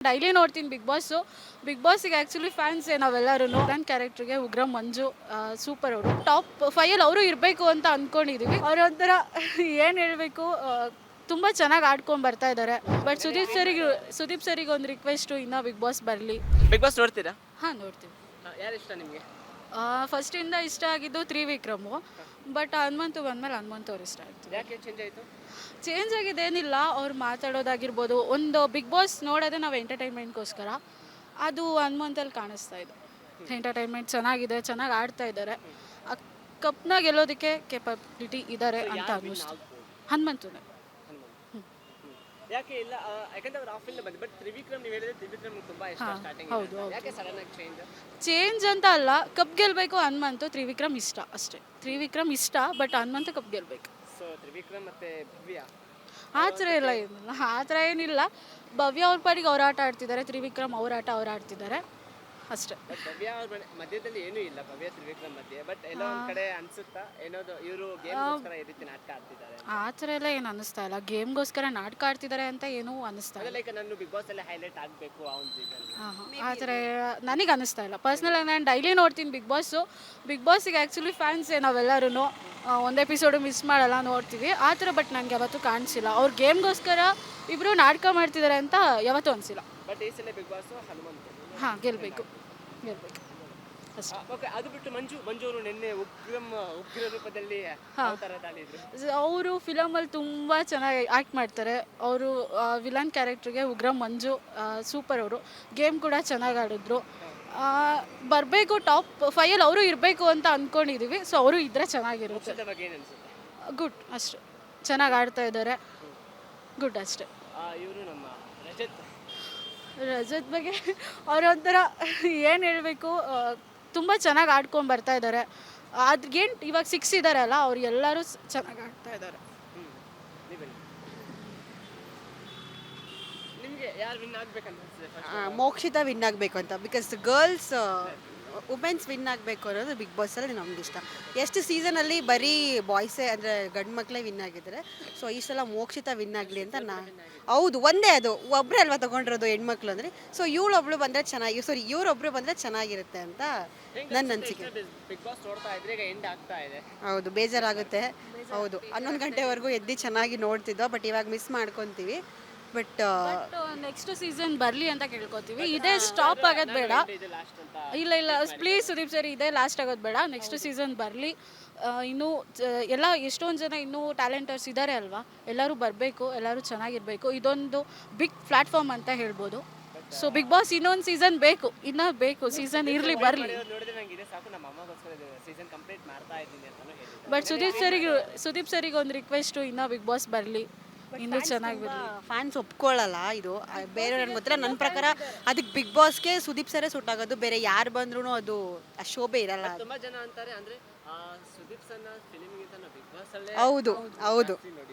Daily ನೋಡ್ತೀನಿ big ಬಾಸಿಗೆ actually fans ನಾವೆಲ್ಲರೂ ನನ್ನ ಕ್ಯಾರೆಕ್ಟ್ರಿಗೆ ಉಗ್ರ ಮಂಜು ಸೂಪರ್ ಅವರು ಟಾಪ್ 5 ಅವರು ಇರಬೇಕು ಅಂತ ಅಂದ್ಕೊಂಡಿದ್ದೀವಿ. ಅವರೊಂಥರ ಏನು ಹೇಳಬೇಕು, ತುಂಬ ಚೆನ್ನಾಗಿ ಆಡ್ಕೊಂಡು ಬರ್ತಾ ಇದ್ದಾರೆ. ಬಟ್ ಸುದೀಪ್ ಸರಿಗೆ ಒಂದು ರಿಕ್ವೆಸ್ಟು, ಇನ್ನೂ ಬಿಗ್ ಬಾಸ್ ಬರಲಿ. ಬಿಗ್ ಬಾಸ್ ನೋಡ್ತೀರಾ? ಹಾಂ, ನೋಡ್ತೀವಿ. ಯಾರು ಇಷ್ಟ ನಿಮಗೆ? ಫಸ್ಟಿಂದ ಇಷ್ಟ ಆಗಿದ್ದು ತ್ರಿವಿಕ್ರಮು. ಬಟ್ ಹನುಮಂತು ಬಂದಮೇಲೆ ಹನುಮಂತು ಅವ್ರು ಇಷ್ಟ ಆಯಿತು. ಯಾಕೆ ಚೇಂಜ್ ಆಯಿತು? ಚೇಂಜ್ ಆಗಿದ್ದೇನಿಲ್ಲ, ಅವ್ರು ಮಾತಾಡೋದಾಗಿರ್ಬೋದು. ಒಂದು ಬಿಗ್ ಬಾಸ್ ನೋಡೋದೇ ನಾವು ಎಂಟರ್ಟೈನ್ಮೆಂಟ್ಗೋಸ್ಕರ. ಅದು ಹನುಮಂತಲ್ಲಿ ಕಾಣಿಸ್ತಾ ಇದೆ. ಎಂಟರ್ಟೈನ್ಮೆಂಟ್ ಚೆನ್ನಾಗಿದೆ, ಚೆನ್ನಾಗಿ ಆಡ್ತಾ ಇದ್ದಾರೆ. ಕಪ್ನ ಗೆಲ್ಲೋದಕ್ಕೆ ಕೆಪಾಬಿಲಿಟಿ ಇದ್ದಾರೆ ಅಂತ ಅನ್ನಿಸ್ತು. ಹನುಮಂತನೇ. ಯಾಕೆ ಇಲ್ಲ? ಯಾಕಂದ್ರೆ ಅವ್ರು ಆಫಿಂದ ಬಂದು, ಬಟ್ ತ್ರಿವಿಕ್ರಮ್ ನೀವು ಹೇಳಿದ್ರೆ ತ್ರಿವಿಕ್ರಮ್ ತುಂಬಾ ಇಷ್ಟ ಸ್ಟಾರ್ಟಿಂಗ್. ಹೌದು. ಯಾಕೆ ಸಡನ್ ಆಗಿ ಚೇಂಜ್ ಅಂತ ಅಲ್ಲ, ಕಪ್ ಗೆಲ್ಲಬೇಕು ಹನುಮಂತು, ತ್ರಿವಿಕ್ರಮ್ ಇಷ್ಟ ಅಷ್ಟೇ. ತ್ರಿವಿಕ್ರಮ್ ಇಷ್ಟ, ಬಟ್ ಹನುಮಂತ ಕಪ್ ಗೆಲ್ಲಬೇಕು. ಸೊ ತ್ರಿವಿಕ್ರಮ್ ಮತ್ತೆ ಭವ್ಯ ಆ ಥರ ಎಲ್ಲ ಏನಿಲ್ಲ, ಆ ಥರ ಏನಿಲ್ಲ. ಭವ್ಯ ಅವ್ರ ಪಾಡಿಗೆ ಅವ್ರು ಆಟ ಆಡ್ತಿದ್ದಾರೆ, ತ್ರಿವಿಕ್ರಮ್ ಅವ್ರ ಆಟ ಅವ್ರು ಆಡ್ತಿದ್ದಾರೆ ಅಷ್ಟೇ. ಬಟ್ ಭವ್ಯ ಅವ್ರ ಮಧ್ಯದಲ್ಲಿ ಏನೂ ಇಲ್ಲ, ಭವ್ಯ ತ್ರಿವಿಕ್ರಮ್ ಮಧ್ಯೆ. ಬಟ್ ಎಲ್ಲ ಒಂದ್ ಕಡೆ ಅನ್ಸುತ್ತಾ ಏನೋದು ಇವರು ಗೇಮ್ಗೋಸ್ಕರ ಈ ರೀತಿ ನಾಟಕ ಆಡ್ತಿದ್ದಾರೆ? ಆ ಥರ ಎಲ್ಲ ಏನು ಅನ್ನಿಸ್ತಾ ಇಲ್ಲ. ಗೇಮ್ಗೋಸ್ಕರ ನಾಟಕ ಆಡ್ತಿದ್ದಾರೆ ಅಂತ ಏನೂ ಅನ್ನಿಸ್ತಾ ಇಲ್ಲ. ಲೈಕ್ ನಾನು ಬಿಗ್ ಬಾಸ್ ಅಲ್ಲಿ ಹೈಲೈಟ್ ಆಗಬೇಕು ಆ ಒಂದು ಸೀಸನ್. ಆ ಥರ ನನಗೆ ಅನ್ನಿಸ್ತಾ ಇಲ್ಲ. ಪರ್ಸ್ನಲ್ ಆಗಿ ನಾನು ಡೈಲಿ ನೋಡ್ತೀನಿ ಬಿಗ್ ಬಾಸಿಗೆ ಆ್ಯಕ್ಚುಲಿ ಫ್ಯಾನ್ಸ್ ನಾವೆಲ್ಲರೂ ಒಂದು ಎಪಿಸೋಡು ಮಿಸ್ ಮಾಡಲ್ಲ, ನೋಡ್ತೀವಿ ಆ ಥರ. ಬಟ್ ನನಗೆ ಯಾವತ್ತೂ ಕಾಣಿಸಿಲ್ಲ ಅವ್ರು ಗೇಮ್ಗೋಸ್ಕರ ಇಬ್ಬರು ನಾಟಕ ಮಾಡ್ತಿದ್ದಾರೆ ಅಂತ ಯಾವತ್ತೂ ಅನಿಸಿಲ್ಲ. ಬಟ್ ಈ ಸಲ ಬಿಗ್ ಬಾಸ್ ಹನುಮಂತ ಹಾಂ, ಗೆಲ್ಲಬೇಕು ಅಷ್ಟೇ. ಓಕೆ, ಅದು ಬಿಟ್ಟು ಮಂಜು ಅವರು ನಿನ್ನೆ ಉಗ್ರ ರೂಪದಲ್ಲಿ ಯಾವ ಥರ ಆಡಿದ್ರು? ಅವರು ಫಿಲಮಲ್ಲಿ ತುಂಬ ಚೆನ್ನಾಗಿ ಆ್ಯಕ್ಟ್ ಮಾಡ್ತಾರೆ. ಅವರು ವಿಲನ್ ಕ್ಯಾರೆಕ್ಟ್ರಿಗೆ ಉಗ್ರ ಮಂಜು ಸೂಪರ್ ಅವರು. ಗೇಮ್ ಕೂಡ ಚೆನ್ನಾಗಿ ಆಡಿದ್ರು. ಬರಬೇಕು, ಟಾಪ್ 5 ಅವರು ಇರಬೇಕು ಅಂತ ಅಂದ್ಕೊಂಡಿದ್ದೀವಿ. ಸೊ ಅವರು ಇದ್ದರೆ ಚೆನ್ನಾಗಿರುತ್ತೆ. ಮೋಕ್ಷದ ಬಗ್ಗೆ ಏನು ಅನ್ಸುತ್ತೆ? ಗುಡ್ ಅಷ್ಟೆ, ಚೆನ್ನಾಗಿ ಆಡ್ತಾ ಇದ್ದಾರೆ. ಗುಡ್ ಅಷ್ಟೆ. ಇವರು ನಮ್ಮ ರಜತ್ ಬಗ್ಗೆ ಅವರೊಂಥರ ಏನು ಹೇಳಬೇಕು, ತುಂಬ ಚೆನ್ನಾಗಿ ಆಡ್ಕೊಂಡು ಬರ್ತಾ ಇದ್ದಾರೆ. ಅದ್ಗೇನು ಇವಾಗ 6 ಇದ್ದಾರಲ್ಲ, ಅವ್ರು ಎಲ್ಲರೂ ಚೆನ್ನಾಗಿ ಆಡ್ತಾ ಇದ್ದಾರೆ. ನಿಮಗೆ ಯಾರು ವಿನ್ ಆಗ್ಬೇಕಂತ ಅನ್ಸುತ್ತೆ? ಮೋಕ್ಷಿತಾ ವಿನ್ ಆಗಬೇಕು ಅಂತ. ಬಿಕಾಸ್ ಗರ್ಲ್ಸ್ ವುಮೆನ್ಸ್ ವಿನ್ ಆಗಬೇಕು ಅನ್ನೋದು ಬಿಗ್ ಬಾಸಲ್ಲಿ ನಮ್ಗೆ ಇಷ್ಟ. ಎಷ್ಟು ಸೀಸನಲ್ಲಿ ಬರೀ ಬಾಯ್ಸೇ ಅಂದರೆ ಗಂಡು ಮಕ್ಕಳೇ ವಿನ್ ಆಗಿದ್ದಾರೆ. ಸೊ ಈ ಸಲ ಮೋಕ್ಷಿತಾ ವಿನ್ ಆಗಲಿ ಅಂತ ಹೌದು, ಒಂದೇ ಅದು ಒಬ್ಬರೇ ಅಲ್ವಾ ತೊಗೊಂಡಿರೋದು ಹೆಣ್ಮಕ್ಳು ಅಂದರೆ. ಸೊ ಇವಳೊಬ್ಳು ಬಂದರೆ ಚೆನ್ನಾಗಿ, ಇವರೊಬ್ರು ಬಂದರೆ ಚೆನ್ನಾಗಿರುತ್ತೆ ಅಂತ ನನ್ನ ಅನಿಸಿಕೆ. ಬಿಗ್ ಬಾಸ್ ನೋಡ್ತಾ ಇದ್ರೆ ಈಗ ಎಂಡ್ ಆಗ್ತಾ ಇದೆ. ಹೌದು, ಬೇಜಾರಾಗುತ್ತೆ. ಹೌದು, 11 ಗಂಟೆವರೆಗೂ ಎದ್ದು ಚೆನ್ನಾಗಿ ನೋಡ್ತಿದ್ದೋ. ಬಟ್ ಇವಾಗ ಮಿಸ್ ಮಾಡ್ಕೊತೀವಿ. ಬಟ್ ನೆಕ್ಸ್ಟ್ ಸೀಸನ್ ಬರಲಿ ಅಂತ ಕೇಳ್ಕೊತೀವಿ. ಇದೇ ಸ್ಟಾಪ್ ಆಗೋದು ಬೇಡ. ಇಲ್ಲ ಪ್ಲೀಸ್ ಸುದೀಪ್ ಸರ್, ಇದೇ ಲಾಸ್ಟ್ ಆಗೋದು ಬೇಡ. ನೆಕ್ಸ್ಟ್ ಸೀಸನ್ ಬರಲಿ. ಇನ್ನೂ ಎಲ್ಲ ಎಷ್ಟೊಂದು ಜನ ಇನ್ನೂ ಟ್ಯಾಲೆಂಟರ್ಸ್ ಇದ್ದಾರೆ ಅಲ್ವಾ, ಎಲ್ಲರೂ ಬರಬೇಕು, ಎಲ್ಲರೂ ಚೆನ್ನಾಗಿರಬೇಕು. ಇದೊಂದು ಬಿಗ್ ಪ್ಲ್ಯಾಟ್ಫಾರ್ಮ್ ಅಂತ ಹೇಳ್ಬೋದು. ಸೊ ಬಿಗ್ ಬಾಸ್ ಇನ್ನೊಂದು ಸೀಸನ್ ಬೇಕು, ಇನ್ನೂ ಬೇಕು ಸೀಸನ್ ಇರಲಿ, ಬರಲಿ. ನೋಡಿದ್ರೆ ನಂಗೆ ಇದೆ ಸಾಕು, ನಮ್ಮ ಅಮ್ಮಗೋಸ್ಕರ ಸೀಸನ್ ಕಂಪ್ಲೀಟ್ ಮಾಡ್ತಾ ಇದ್ದೀನಿ ಅಂತಾನು ಹೇಳಿದ್ರು. ಬಟ್ ಸುದೀಪ್ ಸರಿಗೆ ಒಂದು ರಿಕ್ವೆಸ್ಟು, ಇನ್ನೂ ಬಿಗ್ ಬಾಸ್ ಬರಲಿ, ಇನ್ನೂ ಚೆನ್ನಾಗಿ ಬರಲಿ. ಫ್ಯಾನ್ಸ್ ಒಪ್ಕೊಳ್ಳಲ್ಲ ಇದು. ಬೇರೆ ನನಗೆ ಗೊತ್ತಿಲ್ಲ, ನನ್ನ ಪ್ರಕಾರ ಅದಕ್ಕೆ ಬಿಗ್ ಬಾಸ್ಗೆ ಸುದೀಪ್ ಸರೇ ಸೂಟ್ ಆಗೋದು. ಬೇರೆ ಯಾರು ಬಂದ್ರೂ ಅದು ಶೋಭೆ ಇರಲ್ಲ. ತುಂಬಾ ಜನ ಅಂತಾರೆ ಅಂದ್ರೆ ಸುದೀಪ್ ಸರ್ ಫಿಲ್ಮ್ಗಿಂತ ಬಿಗ್ ಬಾಸ್ ಅಲ್ಲೇ. ಹೌದು ಹೌದು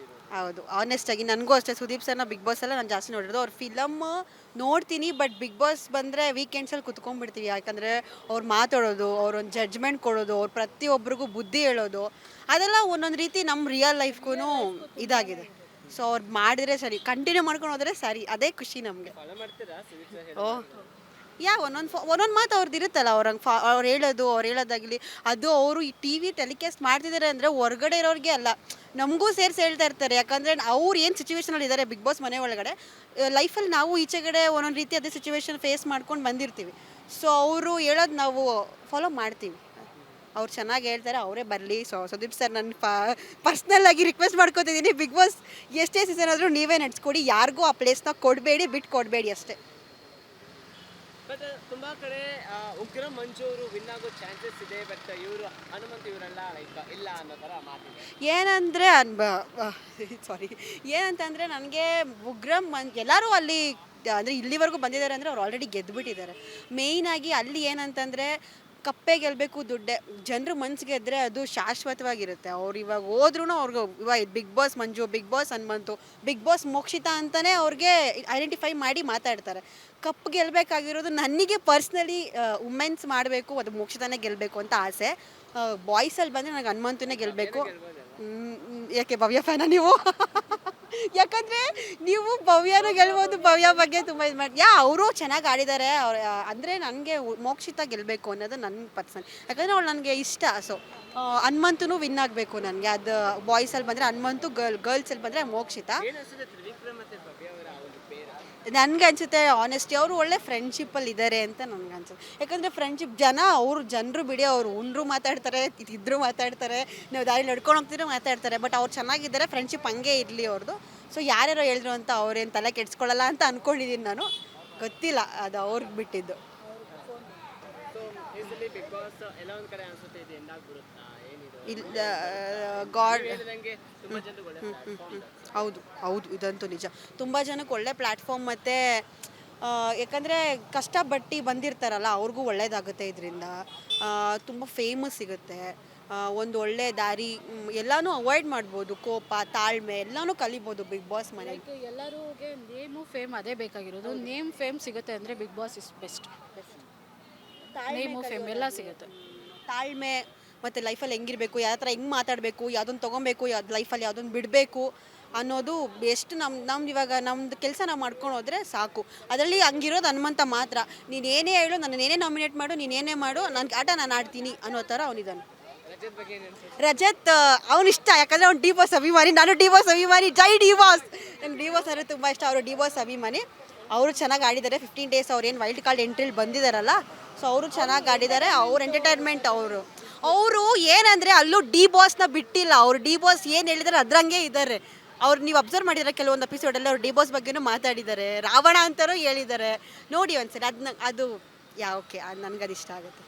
ಹೌದು, ಆನೆಸ್ಟ್ ಆಗಿ ನನಗೂ ಅಷ್ಟೇ. ಸುದೀಪ್ ಸರ್ನ ಬಿಗ್ ಬಾಸ್ ಎಲ್ಲ ನಾನು ಜಾಸ್ತಿ ನೋಡಿರೋದು. ಅವ್ರ ಫಿಲಮ್ ನೋಡ್ತೀನಿ, ಬಟ್ ಬಿಗ್ ಬಾಸ್ ಬಂದರೆ ವೀಕೆಂಡ್ಸಲ್ಲಿ ಕುತ್ಕೊಂಡ್ಬಿಡ್ತೀವಿ. ಯಾಕಂದರೆ ಅವ್ರು ಮಾತಾಡೋದು, ಅವ್ರೊಂದು ಜಡ್ಜ್ಮೆಂಟ್ ಕೊಡೋದು, ಅವ್ರು ಪ್ರತಿಯೊಬ್ಬರಿಗೂ ಬುದ್ಧಿ ಹೇಳೋದು, ಅದೆಲ್ಲ ಒಂದೊಂದು ರೀತಿ ನಮ್ಮ ರಿಯಲ್ ಲೈಫ್ಗೂ ಇದಾಗಿದೆ. ಸೊ ಅವ್ರು ಮಾಡಿದ್ರೆ ಸರಿ, ಕಂಟಿನ್ಯೂ ಮಾಡ್ಕೊಂಡು ಹೋದರೆ ಸರಿ, ಅದೇ ಖುಷಿ ನಮಗೆ. ಓ ಒಂದೊಂದು ಮಾತು ಅವ್ರದ್ದು ಇರುತ್ತಲ್ಲ, ಅವ್ರು ಹೇಳೋದಾಗಲಿ, ಅದು ಅವರು ಈ ಟಿ ವಿ ಟೆಲಿಕಾಸ್ಟ್ ಮಾಡ್ತಿದ್ದಾರೆ ಅಂದರೆ ಹೊರಗಡೆ ಇರೋರಿಗೆ ಅಲ್ಲ, ನಮಗೂ ಸೇರಿಸಿ ಹೇಳ್ತಾ ಇರ್ತಾರೆ. ಯಾಕಂದರೆ ಅವ್ರು ಏನು ಸಿಚುವೇಶನಲ್ಲಿ ಇದ್ದಾರೆ ಬಿಗ್ ಬಾಸ್ ಮನೆ ಒಳಗಡೆ, ಲೈಫಲ್ಲಿ ನಾವು ಈಚೆಗಡೆ ಒಂದೊಂದು ರೀತಿ ಅದೇ ಸಿಚುವೇಶನ್ ಫೇಸ್ ಮಾಡ್ಕೊಂಡು ಬಂದಿರ್ತೀವಿ. ಸೊ ಅವರು ಹೇಳೋದು ನಾವು ಫಾಲೋ ಮಾಡ್ತೀವಿ. ಅವ್ರು ಚೆನ್ನಾಗಿ ಹೇಳ್ತಾರೆ, ಅವರೇ ಬರಲಿ. ಸೊ ಸುದೀಪ್ ಸರ್, ನಾನು ಪರ್ಸ್ನಲ್ ಆಗಿ ರಿಕ್ವೆಸ್ಟ್ ಮಾಡ್ಕೊತಿದ್ದೀನಿ, ಬಿಗ್ ಬಾಸ್ ಎಷ್ಟೇ ಸೀಸನ್ ಆದರೂ ನೀವೇ ನಡೆಸ್ಕೊಡಿ, ಯಾರಿಗೂ ಆ ಪ್ಲೇಸ್ನ ಕೊಡಬೇಡಿ, ಬಿಟ್ಟು ಕೊಡಬೇಡಿ ಅಷ್ಟೇ. ಬಟ್ ತುಂಬಾ ಕಡೆ ಉಗ್ರ ಮಂಜು ಅವರು ವಿನ್ ಆಗೋ ಚಾನ್ಸಸ್ ಇದೆ. ಬಟ್ ಇವರು ಹನುಮಂತ ಇವರೆಲ್ಲ ಲೈಕ್ ಇಲ್ಲ ಅನ್ನೋ ಥರ ಮಾತಿದೆ. ಏನಂತಂದರೆ ನನಗೆ ಎಲ್ಲರೂ ಅಲ್ಲಿ ಅಂದರೆ ಇಲ್ಲಿವರೆಗೂ ಬಂದಿದ್ದಾರೆ ಅಂದರೆ ಅವ್ರು ಆಲ್ರೆಡಿ ಗೆದ್ದುಬಿಟ್ಟಿದ್ದಾರೆ. ಮೇಯ್ನಾಗಿ ಅಲ್ಲಿ ಏನಂತಂದರೆ ಕಪ್ಪೆ ಗೆಲ್ಲಬೇಕು, ದುಡ್ಡೆ. ಜನರು ಮನ್ಸು ಗೆದ್ದರೆ ಅದು ಶಾಶ್ವತವಾಗಿರುತ್ತೆ. ಅವ್ರು ಇವಾಗ ಹೋದ್ರೂ ಅವ್ರಿಗೆ ಇವಾಗ big boss Manju, big boss Hanumanthu, big boss Mokshitha ಅಂತಲೇ ಅವ್ರಿಗೆ ಐಡೆಂಟಿಫೈ ಮಾಡಿ ಮಾತಾಡ್ತಾರೆ. ಕಪ್ ಗೆಲ್ಲಬೇಕಾಗಿರೋದು ನನಗೆ ಪರ್ಸ್ನಲಿ ವುಮೆನ್ಸ್ ಮಾಡಬೇಕು, ಅದು ಮೋಕ್ಷಿತಾನೇ ಗೆಲ್ಲಬೇಕು ಅಂತ ಆಸೆ. ಬಾಯ್ಸಲ್ಲಿ ಬಂದರೆ ನನಗೆ ಹನುಮಂತನೇ ಗೆಲ್ಲಬೇಕು. ಯಾಕೆ ಭವ್ಯ ಫ್ಯಾನ ನೀವು? ಯಾಕಂದರೆ ನೀವು ಭವ್ಯನೂ ಗೆಲ್ಬೋದು, ಭವ್ಯ ಬಗ್ಗೆ ತುಂಬ ಇದು ಮಾಡಿ ಅವರು ಚೆನ್ನಾಗಿ ಆಡಿದ್ದಾರೆ. ಅವ್ರು ಅಂದರೆ ನನಗೆ ಮೋಕ್ಷಿತ ಗೆಲ್ಲಬೇಕು ಅನ್ನೋದು ನನ್ನ ಪರ್ಸನ್. ಯಾಕಂದರೆ ಅವಳು ನನಗೆ ಇಷ್ಟ. ಸೊ ಹನುಮಂತೂ ವಿನ್ ಆಗಬೇಕು ನನಗೆ. ಅದು ಬಾಯ್ಸಲ್ಲಿ ಬಂದರೆ ಹನುಮಂತು, ಗರ್ಲ್ಸಲ್ಲಿ ಬಂದರೆ ಮೋಕ್ಷಿತ. ಏನು ಅನ್ಸುತ್ತೆ ತ್ರಿವಿಕ್ರಮ್ ಮತ್ತು ಭವ್ಯ ಅವರ ಆ ಒಂದು ಪೇರ? ನನಗೆ ಅನಿಸುತ್ತೆ ಆನೆಸ್ಟಿ ಅವರು ಒಳ್ಳೆ ಫ್ರೆಂಡ್ಶಿಪ್ಪಲ್ಲಿ ಇದ್ದಾರೆ ಅಂತ ನನಗೆ ಅನ್ಸುತ್ತೆ. ಯಾಕಂದರೆ ಫ್ರೆಂಡ್ಶಿಪ್ ಅವರು ಜನರು ಬಿಡಿ, ಅವರು ಉಂಡ್ರು ಮಾತಾಡ್ತಾರೆ, ಇದ್ರು ಮಾತಾಡ್ತಾರೆ, ನಾವು ದಾರಿ ನಡ್ಕೊಂಡು ಹೋಗ್ತಿದ್ರು ಮಾತಾಡ್ತಾರೆ. ಬಟ್ ಅವ್ರು ಚೆನ್ನಾಗಿದ್ದಾರೆ, ಫ್ರೆಂಡ್ಶಿಪ್ ಹಂಗೆ ಇರಲಿ ಅವ್ರದ್ದು. ಸೊ ಯಾರ್ಯಾರೋ ಹೇಳಿದ್ರು ಅಂತ ಅವ್ರೇನು ತಲೆ ಕೆಡ್ಸ್ಕೊಳ್ಳಲ್ಲ ಅಂತ ಅಂದ್ಕೊಂಡಿದ್ದೀನಿ ನಾನು. ಗೊತ್ತಿಲ್ಲ, ಅದು ಅವ್ರಿಗೆ ಬಿಟ್ಟಿದ್ದು. ಸೊ ಈ ಸಲ ಬಿಗ್ ಬಾಸ್ ಎಲ್ಲ ಒಂದು ಕಡೆ ಅನ್ಸುತ್ತೆ ಇದು ಎಂದಾಗ ಬರುತ್ತಾ ಏನಿದು? ಇಲ್ಲ ಗಾಡ್ ಹೇಳ್ದಂಗೆ ತುಂಬಾ ಜನರಿಗೆ ಒಳ್ಳೆ ಪ್ಲಾಟ್ಫಾರ್ಮ್. ಹೌದು ಹೌದು, ಇದಂತೂ ನಿಜ. ತುಂಬ ಜನಕ್ಕೆ ಒಳ್ಳೆ ಪ್ಲ್ಯಾಟ್ಫಾರ್ಮ್. ಮತ್ತು ಯಾಕಂದರೆ ಕಷ್ಟಪಟ್ಟು ಬಂದಿರ್ತಾರಲ್ಲ, ಅವ್ರಿಗೂ ಒಳ್ಳೇದಾಗುತ್ತೆ ಇದರಿಂದ. ತುಂಬ ಫೇಮಸ್ ಸಿಗುತ್ತೆ, ಒಂದು ಒಳ್ಳೆ ದಾರಿ, ಎಲ್ಲನೂ ಅವಾಯ್ಡ್ ಮಾಡ್ಬೋದು. ಕೋಪ, ತಾಳ್ಮೆ ಎಲ್ಲನೂ ಕಲಿಬೋದು ಬಿಗ್ ಬಾಸ್ ಮನೆಗೆ. ಎಲ್ಲರಿಗೆ ನೇಮು ಫೇಮ್ ಅದೇ ಬೇಕಾಗಿರೋದು. ನೇಮ್ ಫೇಮ್ ಸಿಗುತ್ತೆ ಅಂದರೆ Big Boss is best. Name fame ಎಲ್ಲ ಸಿಗುತ್ತೆ. ತಾಳ್ಮೆ ಮತ್ತು ಲೈಫಲ್ಲಿ ಹೆಂಗಿರಬೇಕು, ಯಾವ ಥರ ಹೆಂಗೆ ಮಾತಾಡಬೇಕು, ಯಾವುದನ್ನು ತೊಗೊಬೇಕು, ಯಾವ್ದು ಲೈಫಲ್ಲಿ ಯಾವುದನ್ನು ಬಿಡಬೇಕು ಅನ್ನೋದು ಎಷ್ಟು ನಮ್ದು ಇವಾಗ ನಮ್ಮದು ಕೆಲಸ ನಾವು ಮಾಡ್ಕೊಂಡು ಹೋದರೆ ಸಾಕು. ಅದರಲ್ಲಿ ಹಂಗಿರೋದು ಹನುಮಂತ ಮಾತ್ರ. ನೀನು ಏನೇ ಹೇಳು, ನನ್ನ ಏನೇ ನಾಮಿನೇಟ್ ಮಾಡು, ನೀನೇನೇ ಮಾಡು, ನನ್ನ ಆಟ ನಾನು ಆಡ್ತೀನಿ ಅನ್ನೋ ಥರ ಅವನಿದ್ದಾನೆ. ರಜತ್ ಬಗ್ಗೆ ಏನು ಅನ್ಸುತ್ತೆ? ರಜತ್ ಅವನಿಷ್ಟ. ಯಾಕಂದರೆ ಅವ್ನು ಡಿ ಬಾಸ್ ಅಭಿಮಾನಿ, ನಾನು ಡಿ ಬಾಸ್ ಅಭಿಮಾನಿ. ಜೈ ಡಿ ಬಾಸ್. ನಂಗೆ ಡಿ ಬಾಸ್ ಅಂದರೆ ತುಂಬ ಇಷ್ಟ. ಅವರು ಡಿ ಬಾಸ್ ಅಭಿಮಾನಿ. ಅವರು ಚೆನ್ನಾಗಿ ಆಡಿದ್ದಾರೆ. 15 ಡೇಸ್ ಅವ್ರು ಏನು ವೈಲ್ಡ್ ಕಾರ್ಡ್ ಎಂಟ್ರಿಲಿ ಬಂದಿದ್ದಾರಲ್ಲ, ಸೊ ಅವರು ಚೆನ್ನಾಗಿ ಆಡಿದ್ದಾರೆ. ಅವ್ರ ಎಂಟರ್ಟೈನ್ಮೆಂಟ್ ಅವರು ಏನಂದರೆ ಅಲ್ಲೂ ಡಿ ಬಾಸ್ನ ಬಿಟ್ಟಿಲ್ಲ. ಅವರು ಡಿ ಬಾಸ್ ಏನು ಹೇಳಿದ್ದಾರೆ ಅದ್ರಂಗೆ ಇದ್ದಾರೆ. ಅವ್ರು ನೀವು ಅಬ್ಸರ್ವ್ ಮಾಡಿದರೆ ಕೆಲವೊಂದು ಎಪಿಸೋಡಲ್ಲಿ ಅವ್ರು ಡಿ ಬಾಸ್ ಬಗ್ಗೆನೂ ಮಾತಾಡಿದ್ದಾರೆ, ರಾವಣ ಅಂತಲೂ ಹೇಳಿದ್ದಾರೆ. ನೋಡಿ ಒಂದ್ಸರಿ ಅದು ಓಕೆ, ಅದು ನನಗದು ಇಷ್ಟ ಆಗುತ್ತೆ.